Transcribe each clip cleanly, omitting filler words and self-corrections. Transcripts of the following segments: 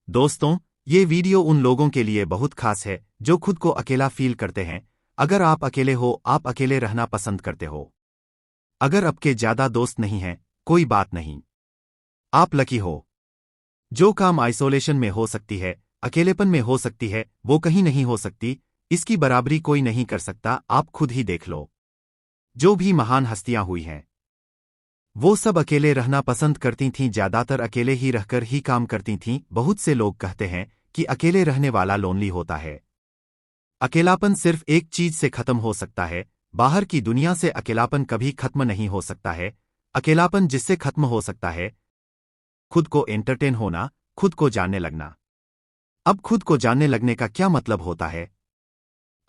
दोस्तों, ये वीडियो उन लोगों के लिए बहुत खास है जो खुद को अकेला फील करते हैं। अगर आप अकेले हो, आप अकेले रहना पसंद करते हो, अगर आपके ज्यादा दोस्त नहीं हैं, कोई बात नहीं, आप लकी हो। जो काम आइसोलेशन में हो सकती है, अकेलेपन में हो सकती है, वो कहीं नहीं हो सकती। इसकी बराबरी कोई नहीं कर सकता। आप खुद ही देख लो, जो भी महान हस्तियां हुई हैं, वो सब अकेले रहना पसंद करती थीं, ज्यादातर अकेले ही रहकर ही काम करती थीं। बहुत से लोग कहते हैं कि अकेले रहने वाला लोनली होता है। अकेलापन सिर्फ एक चीज से खत्म हो सकता है, बाहर की दुनिया से अकेलापन कभी खत्म नहीं हो सकता है। अकेलापन जिससे खत्म हो सकता है, खुद को एंटरटेन होना, खुद को जानने लगना। अब खुद को जानने लगने का क्या मतलब होता है?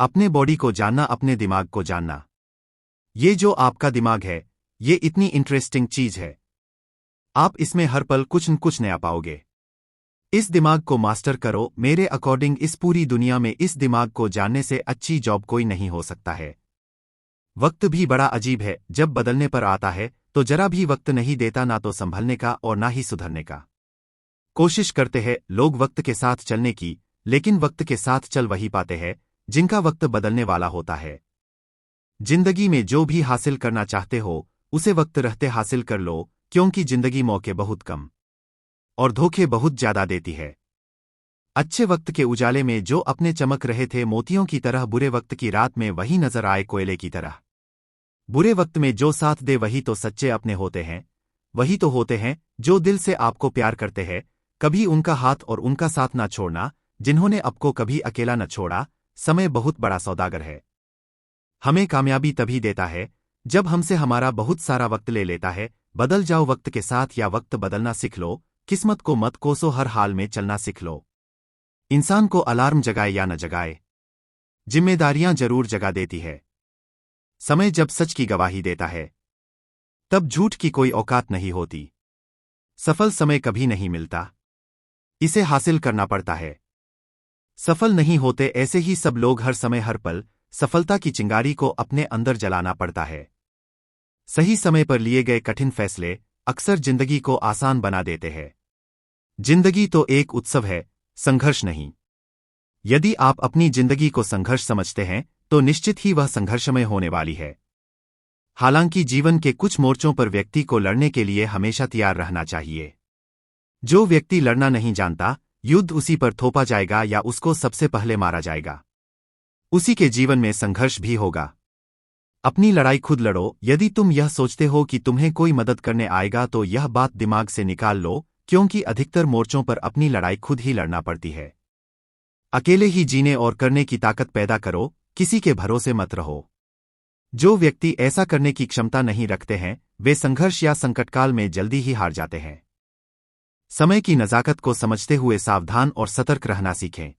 अपने बॉडी को जानना, अपने दिमाग को जानना। ये जो आपका दिमाग है, ये इतनी इंटरेस्टिंग चीज है। आप इसमें हर पल कुछ न कुछ नया पाओगे। इस दिमाग को मास्टर करो। मेरे अकॉर्डिंग इस पूरी दुनिया में इस दिमाग को जानने से अच्छी जॉब कोई नहीं हो सकता है। वक्त भी बड़ा अजीब है, जब बदलने पर आता है तो जरा भी वक्त नहीं देता, ना तो संभलने का और ना ही सुधरने का। कोशिश करते हैं लोग वक्त के साथ चलने की, लेकिन वक्त के साथ चल वही पाते हैं जिनका वक्त बदलने वाला होता है। जिंदगी में जो भी हासिल करना चाहते हो, उसे वक्त रहते हासिल कर लो, क्योंकि जिंदगी मौके बहुत कम और धोखे बहुत ज्यादा देती है। अच्छे वक्त के उजाले में जो अपने चमक रहे थे मोतियों की तरह, बुरे वक्त की रात में वही नजर आए कोयले की तरह। बुरे वक्त में जो साथ दे वही तो सच्चे अपने होते हैं। वही तो होते हैं जो दिल से आपको प्यार करते हैं। कभी उनका हाथ और उनका साथ ना छोड़ना, जिन्होंने आपको कभी अकेला न छोड़ा। समय बहुत बड़ा सौदागर है। हमें कामयाबी तभी देता है जब हमसे हमारा बहुत सारा वक्त ले लेता है। बदल जाओ वक्त के साथ, या वक्त बदलना सीख लो। किस्मत को मत कोसो, हर हाल में चलना सीख लो। इंसान को अलार्म जगाए या न जगाए, जिम्मेदारियां जरूर जगा देती है। समय जब सच की गवाही देता है, तब झूठ की कोई औकात नहीं होती। सफल समय कभी नहीं मिलता, इसे हासिल करना पड़ता है। सफल नहीं होते ऐसे ही सब लोग हर समय हर पल। सफलता की चिंगारी को अपने अंदर जलाना पड़ता है। सही समय पर लिए गए कठिन फैसले अक्सर जिंदगी को आसान बना देते हैं। जिंदगी तो एक उत्सव है, संघर्ष नहीं। यदि आप अपनी जिंदगी को संघर्ष समझते हैं, तो निश्चित ही वह संघर्षमय होने वाली है। हालांकि जीवन के कुछ मोर्चों पर व्यक्ति को लड़ने के लिए हमेशा तैयार रहना चाहिए। जो व्यक्ति लड़ना नहीं जानता, युद्ध उसी पर थोपा जाएगा या उसको सबसे पहले मारा जाएगा। उसी के जीवन में संघर्ष भी होगा। अपनी लड़ाई खुद लड़ो। यदि तुम यह सोचते हो कि तुम्हें कोई मदद करने आएगा, तो यह बात दिमाग से निकाल लो, क्योंकि अधिकतर मोर्चों पर अपनी लड़ाई खुद ही लड़ना पड़ती है। अकेले ही जीने और करने की ताकत पैदा करो, किसी के भरोसे मत रहो। जो व्यक्ति ऐसा करने की क्षमता नहीं रखते हैं, वे संघर्ष या संकटकाल में जल्दी ही हार जाते हैं। समय की नज़ाकत को समझते हुए सावधान और सतर्क रहना सीखें।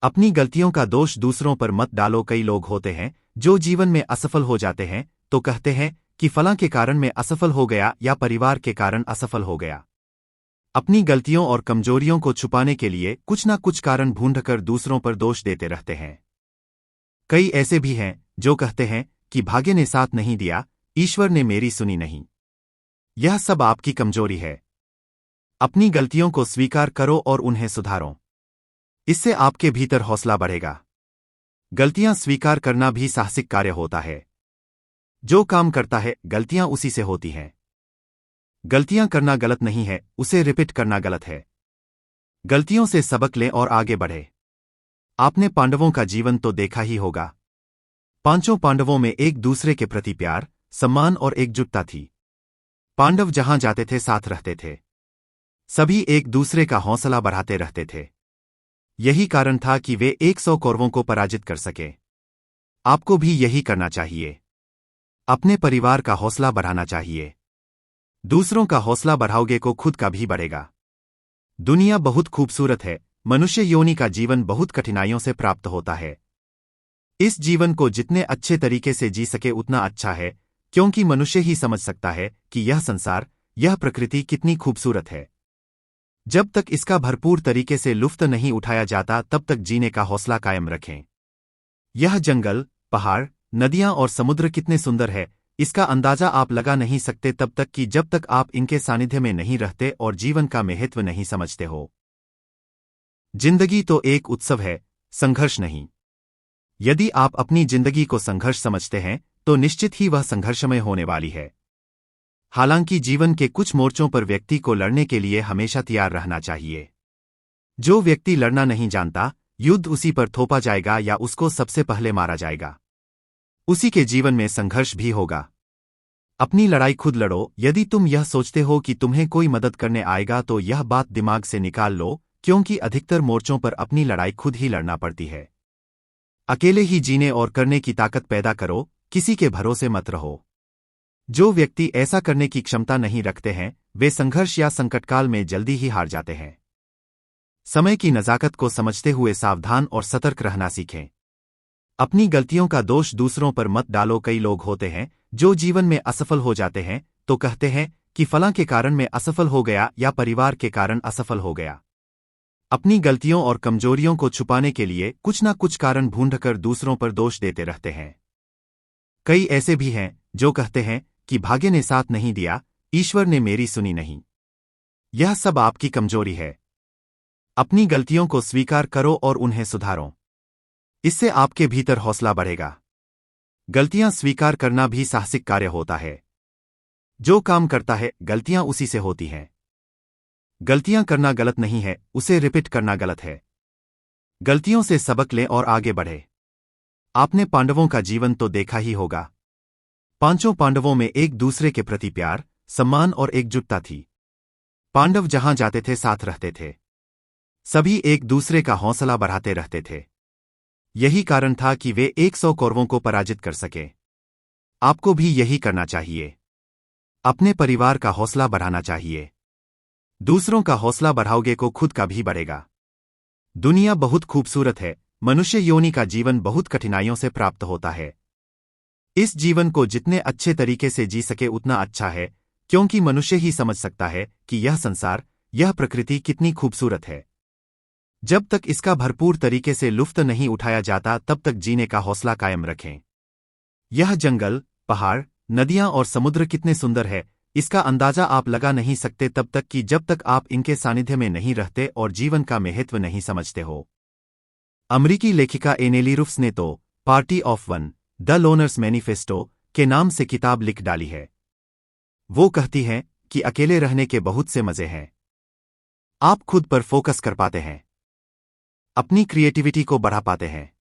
अपनी गलतियों का दोष दूसरों पर मत डालो। कई लोग होते हैं जो जीवन में असफल हो जाते हैं तो कहते हैं कि फलां के कारण मैं असफल हो गया या परिवार के कारण असफल हो गया। अपनी गलतियों और कमजोरियों को छुपाने के लिए कुछ ना कुछ कारण ढूंढकर दूसरों पर दोष देते रहते हैं। कई ऐसे भी हैं जो कहते हैं कि भाग्य ने साथ नहीं दिया, ईश्वर ने मेरी सुनी नहीं। यह सब आपकी कमजोरी है। अपनी गलतियों को स्वीकार करो और उन्हें सुधारो। इससे आपके भीतर हौसला बढ़ेगा। गलतियां स्वीकार करना भी साहसिक कार्य होता है। जो काम करता है, गलतियां उसी से होती हैं। गलतियां करना गलत नहीं है, उसे रिपीट करना गलत है। गलतियों से सबक लें और आगे बढ़े। आपने पांडवों का जीवन तो देखा ही होगा। पांचों पांडवों में एक दूसरे के प्रति प्यार, सम्मान और एकजुटता थी। पांडव जहां जाते थे साथ रहते थे। सभी एक दूसरे का हौसला बढ़ाते रहते थे। यही कारण था कि वे 100 कौरवों को पराजित कर सके। आपको भी यही करना चाहिए। अपने परिवार का हौसला बढ़ाना चाहिए। दूसरों का हौसला बढ़ाओगे को खुद का भी बढ़ेगा। दुनिया बहुत खूबसूरत है। मनुष्य योनि का जीवन बहुत कठिनाइयों से प्राप्त होता है। इस जीवन को जितने अच्छे तरीके से जी सके उतना अच्छा है, क्योंकि मनुष्य ही समझ सकता है कि यह संसार, यह प्रकृति कितनी खूबसूरत है। जब तक इसका भरपूर तरीके से लुत्फ नहीं उठाया जाता, तब तक जीने का हौसला कायम रखें। यह जंगल, पहाड़, नदियां और समुद्र कितने सुंदर है, इसका अंदाजा आप लगा नहीं सकते तब तक कि जब तक आप इनके सानिध्य में नहीं रहते और जीवन का महत्व नहीं समझते हो। जिंदगी तो एक उत्सव है, संघर्ष नहीं। यदि आप अपनी जिंदगी को संघर्ष समझते हैं तो निश्चित ही वह संघर्षमय होने वाली है। हालांकि जीवन के कुछ मोर्चों पर व्यक्ति को लड़ने के लिए हमेशा तैयार रहना चाहिए। जो व्यक्ति लड़ना नहीं जानता, युद्ध उसी पर थोपा जाएगा या उसको सबसे पहले मारा जाएगा। उसी के जीवन में संघर्ष भी होगा। अपनी लड़ाई खुद लड़ो। यदि तुम यह सोचते हो कि तुम्हें कोई मदद करने आएगा तो यह बात दिमाग से निकाल लो, क्योंकि अधिकतर मोर्चों पर अपनी लड़ाई खुद ही लड़ना पड़ती है। अकेले ही जीने और करने की ताकत पैदा करो, किसी के भरोसे मत रहो। जो व्यक्ति ऐसा करने की क्षमता नहीं रखते हैं, वे संघर्ष या संकटकाल में जल्दी ही हार जाते हैं। समय की नज़ाकत को समझते हुए सावधान और सतर्क रहना सीखें। अपनी गलतियों का दोष दूसरों पर मत डालो। कई लोग होते हैं जो जीवन में असफल हो जाते हैं तो कहते हैं कि फलां के कारण मैं असफल हो गया या परिवार के कारण असफल हो गया। अपनी गलतियों और कमजोरियों को छुपाने के लिए कुछ ना कुछ कारण ढूंढकर दूसरों पर दोष देते रहते हैं। कई ऐसे भी हैं जो कहते हैं कि भाग्य ने साथ नहीं दिया, ईश्वर ने मेरी सुनी नहीं। यह सब आपकी कमजोरी है। अपनी गलतियों को स्वीकार करो और उन्हें सुधारो। इससे आपके भीतर हौसला बढ़ेगा। गलतियां स्वीकार करना भी साहसिक कार्य होता है। जो काम करता है, गलतियां उसी से होती हैं। गलतियां करना गलत नहीं है, उसे रिपीट करना गलत है। गलतियों से सबक लें और आगे बढ़े। आपने पांडवों का जीवन तो देखा ही होगा। पांचों पांडवों में एक दूसरे के प्रति प्यार, सम्मान और एकजुटता थी। पांडव जहां जाते थे साथ रहते थे। सभी एक दूसरे का हौसला बढ़ाते रहते थे। यही कारण था कि वे 100 कौरवों को पराजित कर सके। आपको भी यही करना चाहिए। अपने परिवार का हौसला बढ़ाना चाहिए। दूसरों का हौसला बढ़ाओगे को खुद का भी बढ़ेगा। दुनिया बहुत खूबसूरत है। मनुष्य योनि का जीवन बहुत कठिनाइयों से प्राप्त होता है। इस जीवन को जितने अच्छे तरीके से जी सके उतना अच्छा है, क्योंकि मनुष्य ही समझ सकता है कि यह संसार, यह प्रकृति कितनी खूबसूरत है। जब तक इसका भरपूर तरीके से लुत्फ नहीं उठाया जाता तब तक जीने का हौसला कायम रखें। यह जंगल, पहाड़, नदियां और समुद्र कितने सुंदर है, इसका अंदाजा आप लगा नहीं सकते तब तक कि जब तक आप इनके सानिध्य में नहीं रहते और जीवन का महत्व नहीं समझते हो। अमरीकी लेखिका एनेली रुफ्स ने तो party of one, the loners manifesto के नाम से किताब लिख डाली है। वो कहती हैं कि अकेले रहने के बहुत से मजे हैं। आप खुद पर फोकस कर पाते हैं, अपनी क्रिएटिविटी को बढ़ा पाते हैं।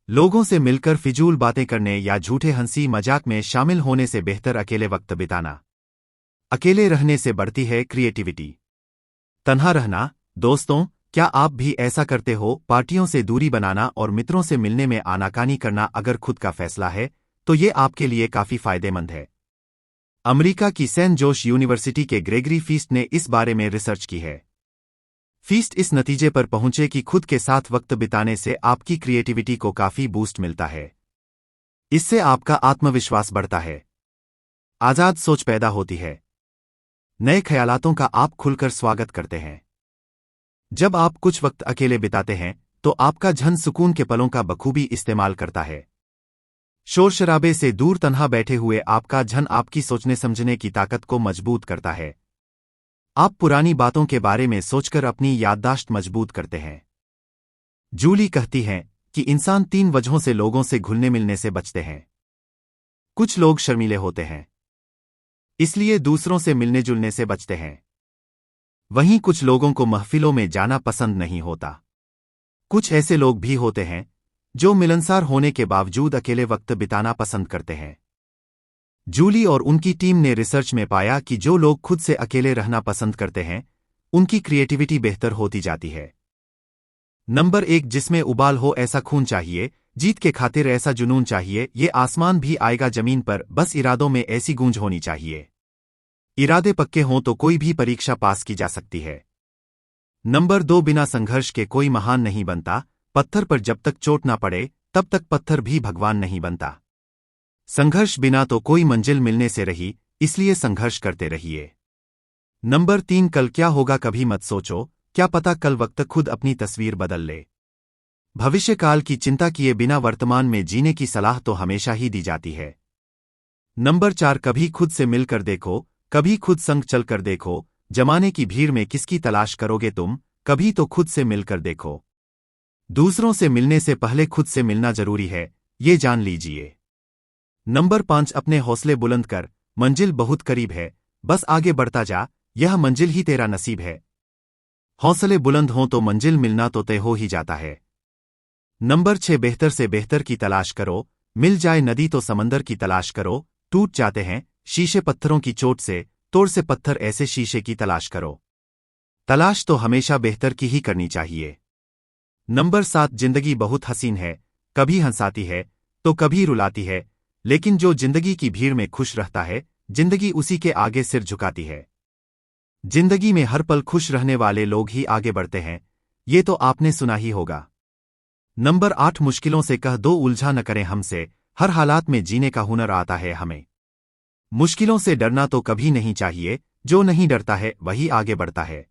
लोगों से मिलकर फिजूल बातें करने या झूठे हंसी मजाक में शामिल होने से बेहतर अकेले वक्त बिताना। अकेले रहने से बढ़ती है क्रिएटिविटी। तन्हा रहना। दोस्तों, क्या आप भी ऐसा करते हो? पार्टियों से दूरी बनाना और मित्रों से मिलने में आनाकानी करना अगर खुद का फैसला है तो ये आपके लिए काफी फायदेमंद है। अमेरिका की सेंट जोश यूनिवर्सिटी के ग्रेगरी फीस्ट ने इस बारे में रिसर्च की है। फीस्ट इस नतीजे पर पहुंचे कि खुद के साथ वक्त बिताने से आपकी क्रिएटिविटी को काफी बूस्ट मिलता है। इससे आपका आत्मविश्वास बढ़ता है। आजाद सोच पैदा होती है। नए ख्यालातों का आप खुलकर स्वागत करते हैं। जब आप कुछ वक्त अकेले बिताते हैं तो आपका झन सुकून के पलों का बखूबी इस्तेमाल करता है। शोर शराबे से दूर तन्हा बैठे हुए आपका झन आपकी सोचने समझने की ताकत को मजबूत करता है। आप पुरानी बातों के बारे में सोचकर अपनी याददाश्त मजबूत करते हैं। जूली कहती हैं कि इंसान 3 वजहों से लोगों से घुलने मिलने से बचते हैं। कुछ लोग शर्मीले होते हैं, इसलिए दूसरों से मिलने जुलने से बचते हैं। वहीं कुछ लोगों को महफिलों में जाना पसंद नहीं होता। कुछ ऐसे लोग भी होते हैं जो मिलनसार होने के बावजूद अकेले वक्त बिताना पसंद करते हैं। जूली और उनकी टीम ने रिसर्च में पाया कि जो लोग खुद से अकेले रहना पसंद करते हैं उनकी क्रिएटिविटी बेहतर होती जाती है। नंबर 1, जिसमें उबाल हो ऐसा खून चाहिए, जीत के खातिर ऐसा जुनून चाहिए, ये आसमान भी आएगा जमीन पर, बस इरादों में ऐसी गूंज होनी चाहिए। इरादे पक्के हों तो कोई भी परीक्षा पास की जा सकती है। नंबर 2, बिना संघर्ष के कोई महान नहीं बनता। पत्थर पर जब तक चोट ना पड़े तब तक पत्थर भी भगवान नहीं बनता। संघर्ष बिना तो कोई मंजिल मिलने से रही, इसलिए संघर्ष करते रहिए। नंबर 3, कल क्या होगा कभी मत सोचो, क्या पता कल वक्त खुद अपनी तस्वीर बदल ले। भविष्यकाल की चिंता किए बिना वर्तमान में जीने की सलाह तो हमेशा ही दी जाती है। नंबर 4, कभी खुद से मिलकर देखो, कभी खुद संग चलकर देखो। जमाने की भीड़ में किसकी तलाश करोगे तुम, कभी तो खुद से मिलकर देखो। दूसरों से मिलने से पहले खुद से मिलना जरूरी है, ये जान लीजिए। नंबर 5, अपने हौसले बुलंद कर, मंजिल बहुत करीब है, बस आगे बढ़ता जा, यह मंजिल ही तेरा नसीब है। हौसले बुलंद हों तो मंजिल मिलना तो तय हो ही जाता है। नंबर 6, बेहतर से बेहतर की तलाश करो, मिल जाए नदी तो समंदर की तलाश करो, टूट जाते हैं शीशे पत्थरों की चोट से, तोड़ से पत्थर ऐसे शीशे की तलाश करो। तलाश तो हमेशा बेहतर की ही करनी चाहिए। नंबर 7, जिंदगी बहुत हसीन है, कभी हंसाती है तो कभी रुलाती है, लेकिन जो जिंदगी की भीड़ में खुश रहता है, जिंदगी उसी के आगे सिर झुकाती है। जिंदगी में हर पल खुश रहने वाले लोग ही आगे बढ़ते हैं, ये तो आपने सुना ही होगा। नंबर 8, मुश्किलों से कह दो उलझा न करें हमसे, हर हालात में जीने का हुनर आता है हमें। मुश्किलों से डरना तो कभी नहीं चाहिए, जो नहीं डरता है वही आगे बढ़ता है।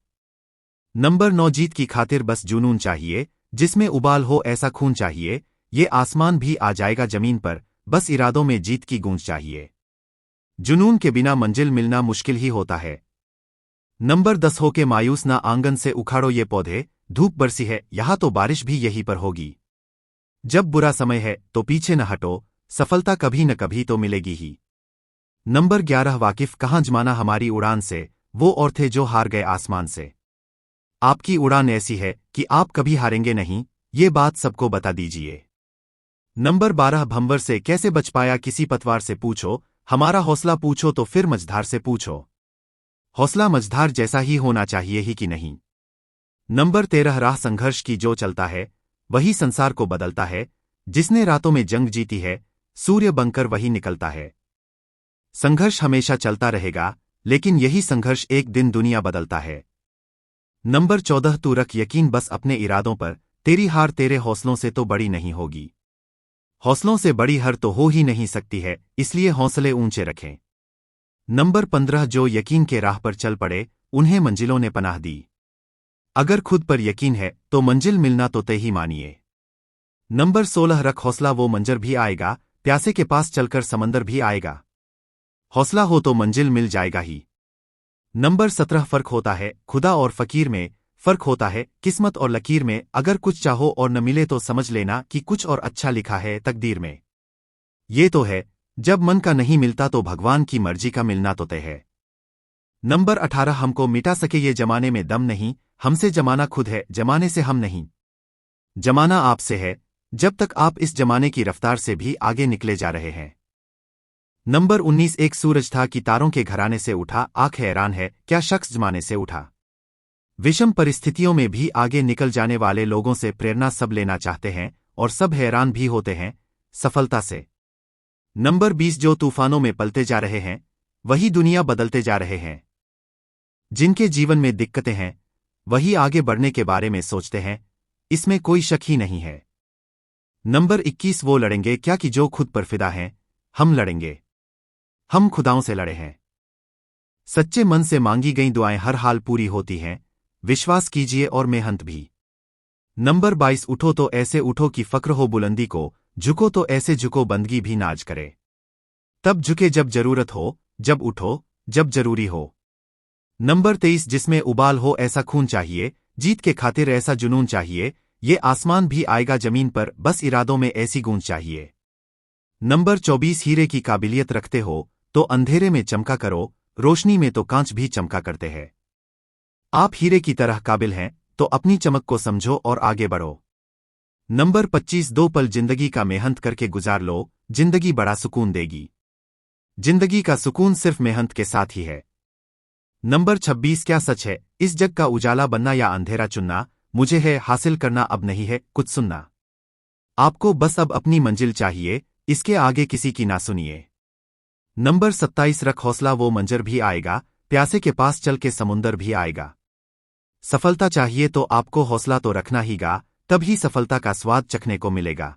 नंबर 9, जीत की खातिर बस जुनून चाहिए, जिसमें उबाल हो ऐसा खून चाहिए, ये आसमान भी आ जाएगा जमीन पर, बस इरादों में जीत की गूंज चाहिए। जुनून के बिना मंजिल मिलना मुश्किल ही होता है। नंबर 10, होके मायूस ना आंगन से उखाड़ो ये पौधे, धूप बरसी है यहां तो बारिश भी यहीं पर होगी। जब बुरा समय है तो पीछे न हटो, सफलता कभी न कभी तो मिलेगी ही। नंबर 11, वाकिफ कहाँ जमाना हमारी उड़ान से, वो और थे जो हार गए आसमान से। आपकी उड़ान ऐसी है कि आप कभी हारेंगे नहीं, ये बात सबको बता दीजिए। नंबर 12, भंवर से कैसे बच पाया किसी पतवार से पूछो, हमारा हौसला पूछो तो फिर मझधार से पूछो। हौसला मझधार जैसा ही होना चाहिए ही कि नहीं। नंबर 13, राह संघर्ष की जो चलता है, वही संसार को बदलता है, जिसने रातों में जंग जीती है, सूर्य बनकर वही निकलता है। संघर्ष हमेशा चलता रहेगा, लेकिन यही संघर्ष एक दिन दुनिया बदलता है। नंबर 14, तू रख यकीन बस अपने इरादों पर, तेरी हार तेरे हौसलों से तो बड़ी नहीं होगी। हौसलों से बड़ी हार तो हो ही नहीं सकती है, इसलिए हौसले ऊंचे रखें। नंबर 15, जो यकीन के राह पर चल पड़े, उन्हें मंजिलों ने पनाह दी। अगर खुद पर यकीन है तो मंजिल मिलना तो तय ही मानिए। नंबर 16, रख हौसला वो मंजर भी आएगा, प्यासे के पास चलकर समंदर भी आएगा। हौसला हो तो मंजिल मिल जाएगा ही। नंबर 17, फर्क होता है खुदा और फकीर में, फर्क होता है किस्मत और लकीर में, अगर कुछ चाहो और न मिले तो समझ लेना कि कुछ और अच्छा लिखा है तकदीर में। ये तो है, जब मन का नहीं मिलता तो भगवान की मर्जी का मिलना तो तय है। नंबर 18, हमको मिटा सके ये जमाने में दम नहीं, हमसे जमाना खुद है जमाने से हम नहीं। जमाना आपसे है, जब तक आप इस जमाने की रफ्तार से भी आगे निकले जा रहे हैं। नंबर 19, एक सूरज था कि तारों के घराने से उठा, आंख हैरान है क्या शख्स जमाने से उठा। विषम परिस्थितियों में भी आगे निकल जाने वाले लोगों से प्रेरणा सब लेना चाहते हैं और सब हैरान भी होते हैं सफलता से। नंबर 20, जो तूफानों में पलते जा रहे हैं, वही दुनिया बदलते जा रहे हैं। जिनके जीवन में दिक्कतें हैं, वही आगे बढ़ने के बारे में सोचते हैं, इसमें कोई शक ही नहीं है। नंबर 21, वो लड़ेंगे क्या कि जो खुद पर फिदा हैं, हम लड़ेंगे। हम खुदाओं से लड़े हैं। सच्चे मन से मांगी गई दुआएं हर हाल पूरी होती हैं, विश्वास कीजिए और मेहनत भी। नंबर 22, उठो तो ऐसे उठो कि फक्र हो बुलंदी को, झुको तो ऐसे झुको बंदगी भी नाज करे। तब झुके जब जरूरत हो, जब उठो जब जरूरी हो। नंबर 23, जिसमें उबाल हो ऐसा खून चाहिए, जीत के खातिर ऐसा जुनून चाहिए, ये आसमान भी आएगा जमीन पर, बस इरादों में ऐसी गूंज चाहिए। नंबर 24, हीरे की काबिलियत रखते हो तो अंधेरे में चमका करो, रोशनी में तो कांच भी चमका करते हैं। आप हीरे की तरह काबिल हैं तो अपनी चमक को समझो और आगे बढ़ो। नंबर 25, 2 पल जिंदगी का मेहनत करके गुजार लो, जिंदगी बड़ा सुकून देगी। जिंदगी का सुकून सिर्फ मेहनत के साथ ही है। नंबर 26, क्या सच है इस जग का उजाला बनना या अंधेरा चुनना, मुझे है हासिल करना अब नहीं है कुछ सुनना। आपको बस अब अपनी मंजिल चाहिए, इसके आगे किसी की ना सुनिए। नंबर 27, रख हौसला वो मंजर भी आएगा, प्यासे के पास चल के समुंदर भी आएगा। सफलता चाहिए तो आपको हौसला तो रखना हीगा, तभी सफलता का स्वाद चखने को मिलेगा।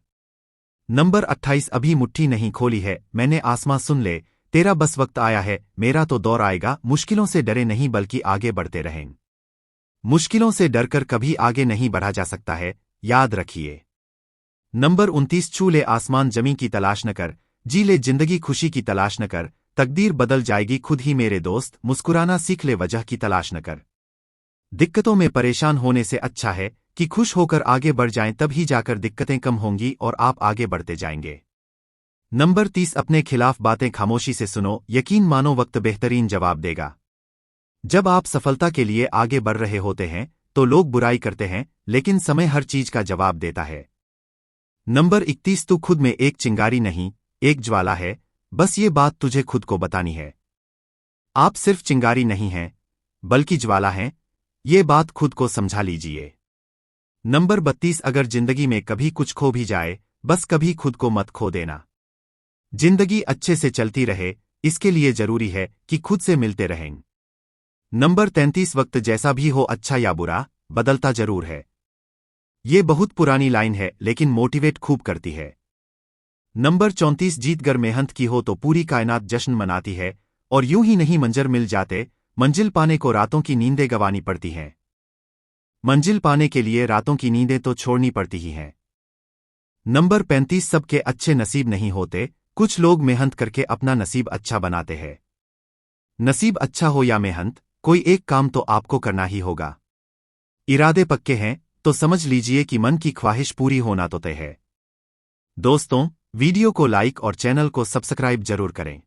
नंबर 28, अभी मुट्ठी नहीं खोली है मैंने आसमां सुन ले, तेरा बस वक्त आया है मेरा तो दौर आएगा, मुश्किलों से डरे नहीं बल्कि आगे बढ़ते रहें। मुश्किलों से डरकर कभी आगे नहीं बढ़ा जा सकता है, याद रखिए। नंबर 29, छू ले आसमान जमी की तलाश न कर, जी ले जिंदगी खुशी की तलाश न कर, तकदीर बदल जाएगी खुद ही मेरे दोस्त, मुस्कुराना सीख ले वजह की तलाश न कर। दिक्कतों में परेशान होने से अच्छा है कि खुश होकर आगे बढ़ जाएं, तभी जाकर दिक्कतें कम होंगी और आप आगे बढ़ते जाएंगे। नंबर 30 अपने खिलाफ बातें खामोशी से सुनो, यकीन मानो वक्त बेहतरीन जवाब देगा। जब आप सफलता के लिए आगे बढ़ रहे होते हैं तो लोग बुराई करते हैं, लेकिन समय हर चीज का जवाब देता है। नंबर 31 तू खुद में एक चिंगारी नहीं, एक ज्वाला है, बस ये बात तुझे खुद को बतानी है। आप सिर्फ चिंगारी नहीं हैं, बल्कि ज्वाला हैं, ये बात खुद को समझा लीजिए। नंबर 32 अगर जिंदगी में कभी कुछ खो भी जाए, बस कभी खुद को मत खो देना। जिंदगी अच्छे से चलती रहे, इसके लिए जरूरी है कि खुद से मिलते रहें। नंबर 33 वक्त जैसा भी हो, अच्छा या बुरा, बदलता जरूर है। ये बहुत पुरानी लाइन है, लेकिन मोटिवेट खूब करती है। नंबर 34 जीत गर मेहनत की हो तो पूरी कायनात जश्न मनाती है, और यूं ही नहीं मंजर मिल जाते, मंजिल पाने को रातों की नींदें गंवानी पड़ती हैं। मंजिल पाने के लिए रातों की नींदें तो छोड़नी पड़ती ही हैं। नंबर 35 सबके अच्छे नसीब नहीं होते, कुछ लोग मेहनत करके अपना नसीब अच्छा बनाते हैं। नसीब अच्छा हो या मेहनत, कोई एक काम तो आपको करना ही होगा। इरादे पक्के हैं तो समझ लीजिए कि मन की ख्वाहिश पूरी होना तो तय है। दोस्तों, वीडियो को लाइक और चैनल को सब्सक्राइब जरूर करें।